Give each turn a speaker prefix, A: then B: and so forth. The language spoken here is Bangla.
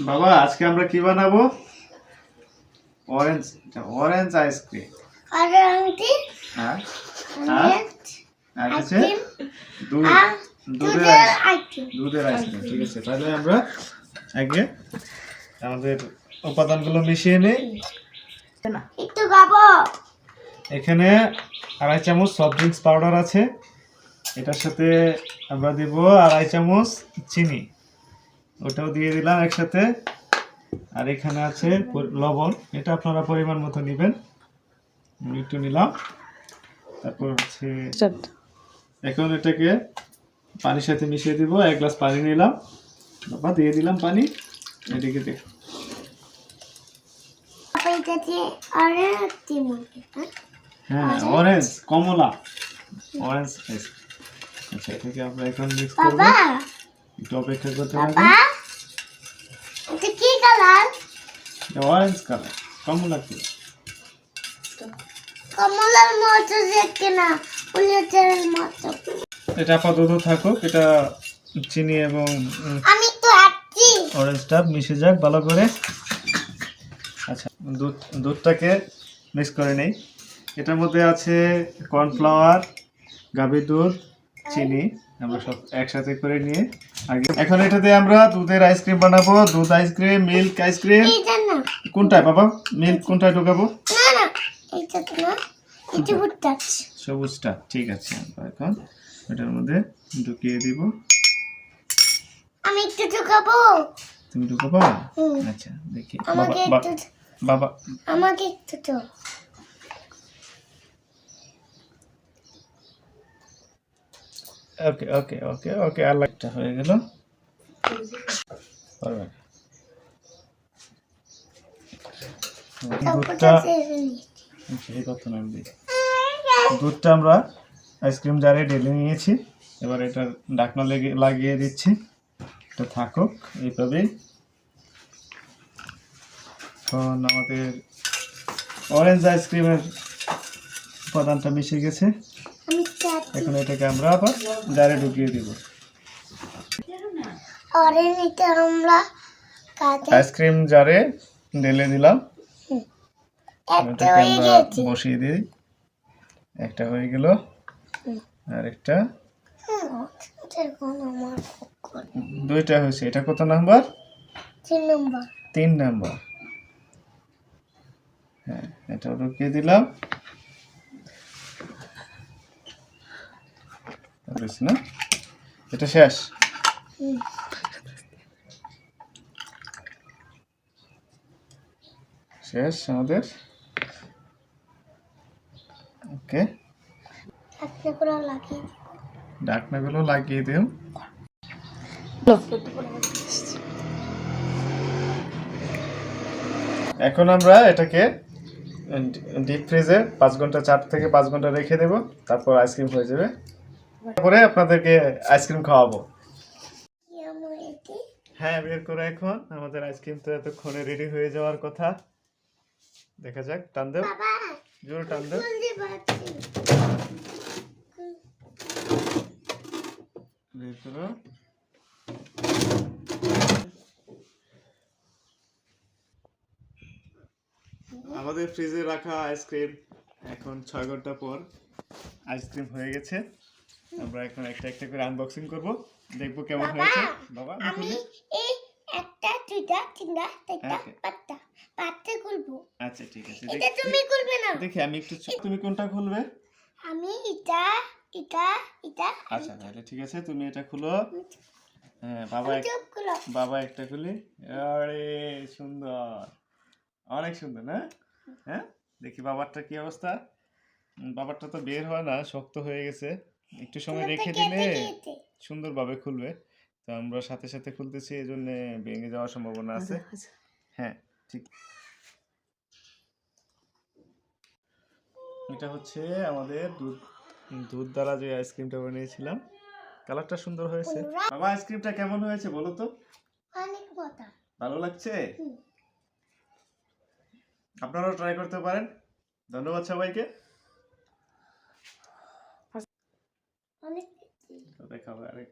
A: বাবা আজকে আমরা কি বানাবো? Orange orange ice cream. হ্যাঁ আর হচ্ছে দুধের আইসক্রিম। ঠিক আছে, তাহলে আমরা আগে আমাদের উপাদানগুলো মিশিয়ে নিই। এখানে 2.5 চামচ সফট ড্রিঙ্কস পাউডার আছে। এটার সাথে আমরা দিব 2.5 চামচ চিনি, ওটাও দিয়ে দিলাম একসাথে। আর এখানে আছে লবণ, এটা আপনারা পরিমাণ মতো নেবেন, আমি একটু নিলাম। তারপর হচ্ছে এখন এটাকে পানির সাথে মিশিয়ে দিব। 1 গ্লাস পানি নিলাম, বাবা দিয়ে দিলাম পানি। এদিকে দেখ, হ্যাঁ অরেঞ্জ কমলা অরেঞ্জ। আচ্ছা এটাকে আমরা এখন মিক্স করব, একটু অপেক্ষা করতে হবে।
B: এটা কি কালার?
A: অরেঞ্জ কালার, কমলা কি?
B: কমলার মতো দেখতে না, উলেটের মতো।
A: এটা আপাতত থাকুক, এটা চিনি এবং
B: আমি তো হাঁটছি।
A: অরেঞ্জটা মিশে যাক ভালো করে। আচ্ছা দুধটাকে মিক্স করে নেই। এটার মধ্যে আছে কর্নফ্লাওয়ার, গাভীর দুধ, চিনি, আমরা সব একসাথে করে নিয়ে আগে এখন এটাতে আমরা দুধের আইসক্রিম বানাবো। দুধ আইসক্রিম, মিল্ক আইসক্রিম। কোনটায় বাবা? মিল্ক কোনটায় ঢোকাবো?
B: না না এইটা তো না, এটা বুটটা
A: সবুজটা। ঠিক আছে, আমরা এখন এটার মধ্যে ঢুকিয়ে দিব।
B: আমি একটু ঢোকাবো।
A: তুমি ঢুকাবো? আচ্ছা দেখি বাবা
B: আমাকে একটু তো।
A: ওকে ওকে ওকে ওকে, আর একটা হয়ে গেল। দুধটা আমরা আইসক্রিম জারে ঢেলে নিয়েছি। এবার এটা ঢাকনা লাগিয়ে দিচ্ছি, এটা থাকুক এইভাবেই। এখন আমাদের অরেঞ্জ আইসক্রিমের উপাদানটা মিশে গেছে। এখন এটাকে আমরা আবার জারে ঢুকিয়ে দিব। আইসক্রিম জারে ঢেলে দিলাম, এটাকে আমরা বসিয়ে দিই। একটা হয়ে গেল, আর একটা দুইটা হয়েছে। এটা কত নাম্বার? 3 নাম্বার। হ্যাঁ, এটা ঢুকিয়ে দিলাম না, এটা শেষ। শেষ আমাদের। ওকে, ঢাকনাগুলো লাগিয়ে দিন। এখন আমরা এটাকে ডিপ ফ্রিজে 5 ঘন্টা, 4 থেকে 5 ঘন্টা রেখে দেব। তারপর আইসক্রিম হয়ে যাবে। তারপরে আপনাদেরকে আইসক্রিম খাওয়াবো। হ্যাঁ বের করে, এখন আমাদের আইসক্রিম তো এতক্ষণে রেডি হয়ে যাওয়ার কথা। দেখা যাক, টান দেব, জোরে টান দেব। আমাদের ফ্রিজে রাখা আইসক্রিম এখন 6 ঘন্টা পর আইসক্রিম হয়ে গেছে। আমরা এখন একটা একটা করে আনবক্সিং করব, দেখব কেমন হয়েছে। বাবা
B: আমি এই একটা দুইটা তিনটা চারটা পাঁচটা পাঁচটা খুলবো।
A: আচ্ছা ঠিক আছে,
B: এটা তুমি খুলবে না।
A: দেখি আমি একটু, তুমি কোনটা খুলবে?
B: আমি এটা এটা এটা।
A: আচ্ছা তাহলে ঠিক আছে, তুমি এটা খুলো। হ্যাঁ বাবা একটা খুলি। আরে সুন্দর, অনেক সুন্দর না? হ্যাঁ দেখি বাবারটা কি অবস্থা। বাবারটা তো বের হয় না, শক্ত হয়ে গেছে। একটু সময় রেখে দিলে সুন্দরভাবে খুলবে। তো আমরা সাথে সাথে খুলতেছি, এই জন্য ভেঙে যাওয়ার সম্ভাবনা আছে। হ্যাঁ ঠিক। এটা হচ্ছে আমাদের দুধ দ্বারা যে আইসক্রিমটা বানিয়েছিলাম। কালারটা সুন্দর হয়েছে। বাবা আইসক্রিমটা কেমন হয়েছে বলো তো?
B: অনেক মজা,
A: ভালো লাগছে? আপনারাও ট্রাই করতে পারেন। ধন্যবাদ সবাইকে। অনেক দেখাবো আরে